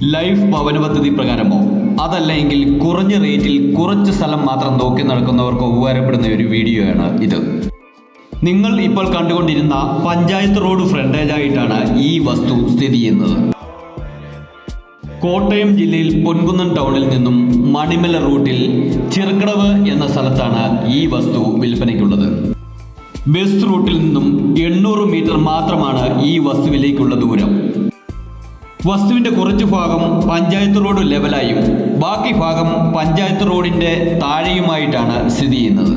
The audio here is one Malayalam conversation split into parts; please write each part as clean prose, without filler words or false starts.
ലൈഫ് ഭവന പദ്ധതി പ്രകാരമോ അതല്ലെങ്കിൽ കുറഞ്ഞ റേറ്റിൽ കുറച്ച് സ്ഥലം മാത്രം നോക്കി നടക്കുന്നവർക്ക് ഉപകാരപ്പെടുന്ന ഒരു വീഡിയോയാണ് ഇത്. നിങ്ങൾ ഇപ്പോൾ കണ്ടുകൊണ്ടിരുന്ന പഞ്ചായത്ത് റോഡ് ഫ്രണ്ടേജ് ആയിട്ടാണ് ഈ വസ്തു സ്ഥിതി ചെയ്യുന്നത്. കോട്ടയം ജില്ലയിൽ പൊൻകുന്നം ടൗണിൽ നിന്നും മണിമല റൂട്ടിൽ ചിറക്കടവ് എന്ന സ്ഥലത്താണ് ഈ വസ്തു വിൽപ്പനയ്ക്കുള്ളത്. ബസ് റൂട്ടിൽ നിന്നും 800 മീറ്റർ മാത്രമാണ് ഈ വസ്തുവിലേക്കുള്ള ദൂരം. വസ്തുവിന്റെ കുറച്ചു ഭാഗം പഞ്ചായത്ത് റോഡ് ലെവലായും ബാക്കി ഭാഗം പഞ്ചായത്ത് റോഡിന്റെ താഴെയുമായിട്ടാണ് സ്ഥിതി ചെയ്യുന്നത്.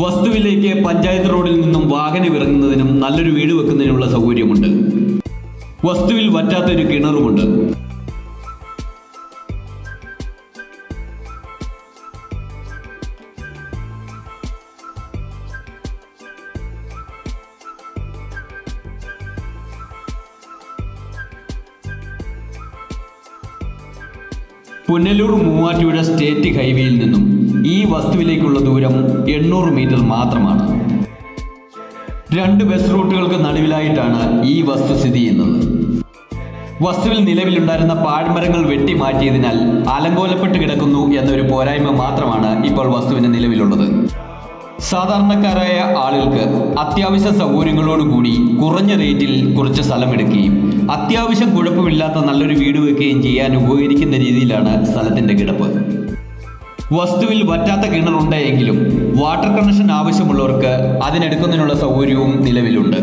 വസ്തുവിലേക്ക് പഞ്ചായത്ത് റോഡിൽ നിന്നും വാഹനം ഇറങ്ങുന്നതിനും നല്ലൊരു വീട് വെക്കുന്നതിനുള്ള സൗകര്യമുണ്ട്. വസ്തുവിൽ വറ്റാത്തൊരു കിണറുമുണ്ട്. പുനലൂർ മൂവാറ്റുപുഴ സ്റ്റേറ്റ് ഹൈവേയിൽ നിന്നും ഈ വസ്തുവിലേക്കുള്ള ദൂരം 800 മീറ്റർ മാത്രമാണ്. 2 ബസ് റൂട്ടുകൾക്ക് നടുവിലായിട്ടാണ് ഈ വസ്തു സ്ഥിതി ചെയ്യുന്നത്. വസ്തുവിൽ നിലവിലുണ്ടായിരുന്ന പാഴ്മരങ്ങൾ വെട്ടിമാറ്റിയതിനാൽ അലങ്കോലപ്പെട്ട് കിടക്കുന്നു എന്നൊരു പോരായ്മ മാത്രമാണ് ഇപ്പോൾ വസ്തുവിന് നിലവിലുള്ളത്. സാധാരണക്കാരായ ആളുകൾക്ക് അത്യാവശ്യ സൗകര്യങ്ങളോടുകൂടി കുറഞ്ഞ റേറ്റിൽ കുറച്ച് സ്ഥലമെടുക്കുകയും അത്യാവശ്യം കുഴപ്പമില്ലാത്ത നല്ലൊരു വീട് വെക്കുകയും ചെയ്യാൻ ഉപകരിക്കുന്ന രീതിയിലാണ് സ്ഥലത്തിന്റെ കിടപ്പ്. വസ്തുവിൽ വറ്റാത്ത കിണറുണ്ടെങ്കിലും വാട്ടർ കണക്ഷൻ ആവശ്യമുള്ളവർക്ക് അതിനെടുക്കുന്നതിനുള്ള സൗകര്യവും നിലവിലുണ്ട്.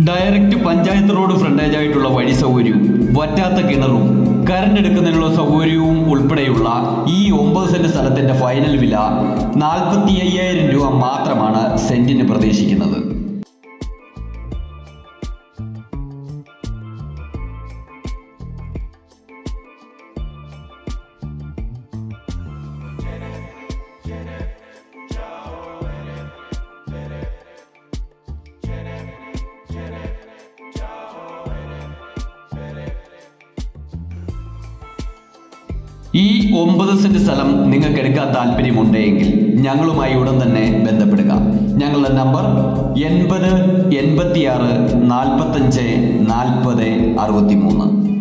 ഡയറക്റ്റ് പഞ്ചായത്ത് റോഡ് ഫ്രണ്ടേജ് ആയിട്ടുള്ള വഴി സൗകര്യവും വറ്റാത്ത കിണറും കറണ്ട് എടുക്കുന്നതിനുള്ള സൗകര്യവും ഉൾപ്പെടെയുള്ള ഈ 9 സെന്റ് സ്ഥലത്തിന്റെ ഫൈനൽ വില 45,000 രൂപ മാത്രമാണ് സെന്റിന് പ്രതീക്ഷിക്കുന്നത്. ഈ 9 സെന്റ് സ്ഥലം നിങ്ങൾക്ക് എടുക്കാൻ താല്പര്യമുണ്ടെങ്കിൽ ഞങ്ങളുമായി ഉടൻ തന്നെ ബന്ധപ്പെടുക. ഞങ്ങളുടെ നമ്പർ 80 86 45 40 63.